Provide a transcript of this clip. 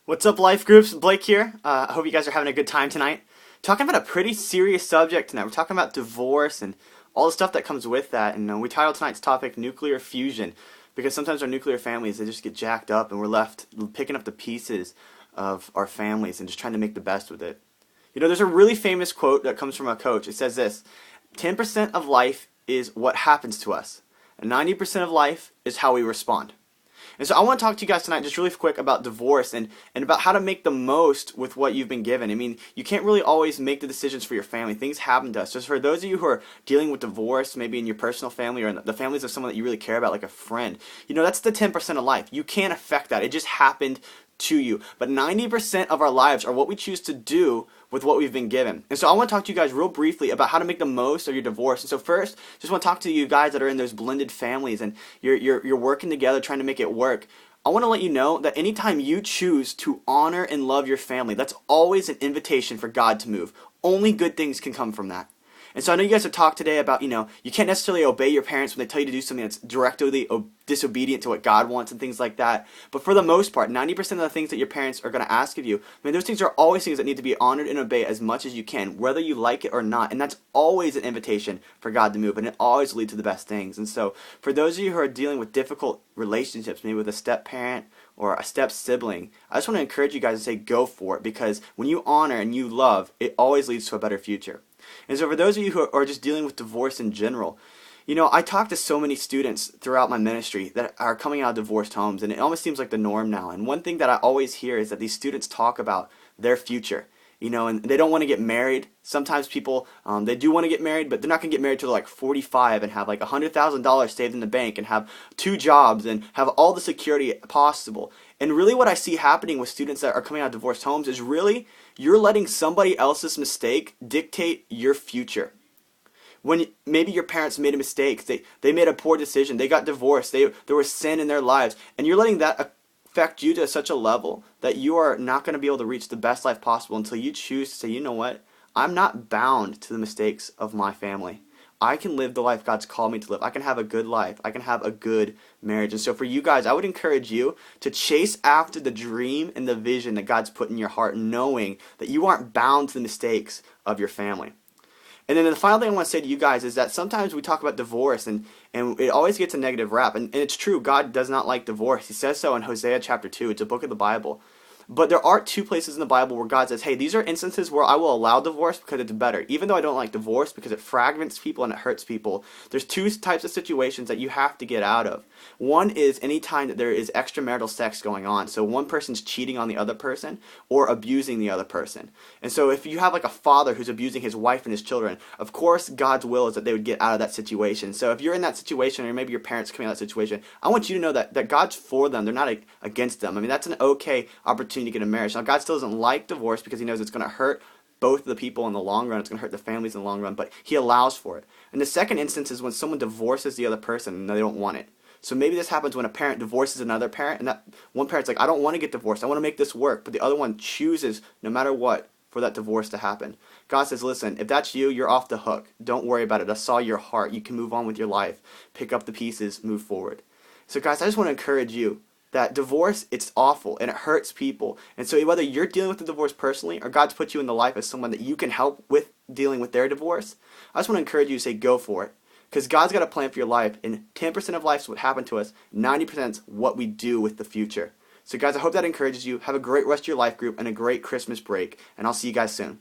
What's up, life groups? Blake here. I hope you guys are having a good time tonight. Talking about a pretty serious subject tonight. We're talking about divorce and all the stuff that comes with that. And we titled tonight's topic nuclear fusion because sometimes our nuclear families, they just get jacked up and we're left picking up the pieces of our families and just trying to make the best with it. You know, there's a really famous quote that comes from a coach. It says this: 10% of life is what happens to us, and 90% of life is how we respond. And so I want to talk to you guys tonight just really quick about divorce and about how to make the most with what you've been given. I mean, you can't really always make the decisions for your family. Things happen to us. Just for those of you who are dealing with divorce, maybe in your personal family or in the families of someone that you really care about, like a friend, you know, that's the 10% of life. You can't affect that. It just happened to you. But 90% of our lives are what we choose to do with what we've been given. And so I want to talk to you guys real briefly about how to make the most of your divorce. And so first, just want to talk to you guys that are in those blended families and you're working together trying to make it work. I want to let you know that anytime you choose to honor and love your family, that's always an invitation for God to move. Only good things can come from that. And so I know you guys have talked today about, you know, you can't necessarily obey your parents when they tell you to do something that's directly disobedient to what God wants and things like that. But for the most part, 90% of the things that your parents are going to ask of you, I mean, those things are always things that need to be honored and obeyed as much as you can, whether you like it or not. And that's always an invitation for God to move, and it always leads to the best things. And so for those of you who are dealing with difficult relationships, maybe with a step parent or a step sibling, I just want to encourage you guys to say go for it, because when you honor and you love, it always leads to a better future. And so for those of you who are just dealing with divorce in general, you know, I talk to so many students throughout my ministry that are coming out of divorced homes, and it almost seems like the norm now. And one thing that I always hear is that these students talk about their future, you know, and they don't want to get married. Sometimes people, they do want to get married, but they're not going to get married till like 45 and have like $100,000 saved in the bank and have 2 jobs and have all the security possible. And really what I see happening with students that are coming out of divorced homes is really you're letting somebody else's mistake dictate your future. When maybe your parents made a mistake, they made a poor decision, they got divorced, there was sin in their lives, and you're letting that affect you to such a level that you are not going to be able to reach the best life possible until you choose to say, you know what, I'm not bound to the mistakes of my family. I can live the life God's called me to live. I can have a good life. I can have a good marriage. And so for you guys, I would encourage you to chase after the dream and the vision that God's put in your heart, knowing that you aren't bound to the mistakes of your family. And then the final thing I want to say to you guys is that sometimes we talk about divorce and it always gets a negative rap. And it's true, God does not like divorce. He says so in Hosea chapter 2. It's a book of the Bible. But there are 2 places in the Bible where God says, hey, these are instances where I will allow divorce because it's better. Even though I don't like divorce because it fragments people and it hurts people, there's 2 types of situations that you have to get out of. One is any time that there is extramarital sex going on. So one person's cheating on the other person or abusing the other person. And so if you have like a father who's abusing his wife and his children, of course God's will is that they would get out of that situation. So if you're in that situation, or maybe your parents coming out of that situation, I want you to know that God's for them. They're not against them. I mean, that's an okay opportunity to get a marriage. Now, God still doesn't like divorce because he knows it's going to hurt both of the people in the long run. It's going to hurt the families in the long run, but he allows for it. And the second instance is when someone divorces the other person and they don't want it. So maybe this happens when a parent divorces another parent, and that one parent's like, I don't want to get divorced. I want to make this work. But the other one chooses, no matter what, for that divorce to happen. God says, listen, if that's you, you're off the hook. Don't worry about it. I saw your heart. You can move on with your life. Pick up the pieces, move forward. So guys, I just want to encourage you that divorce, it's awful and it hurts people. And so whether you're dealing with the divorce personally or God's put you in the life as someone that you can help with dealing with their divorce, I just want to encourage you to say go for it. Because God's got a plan for your life, and 10% of life is what happened to us, 90% is what we do with the future. So guys, I hope that encourages you. Have a great rest of your life group and a great Christmas break, and I'll see you guys soon.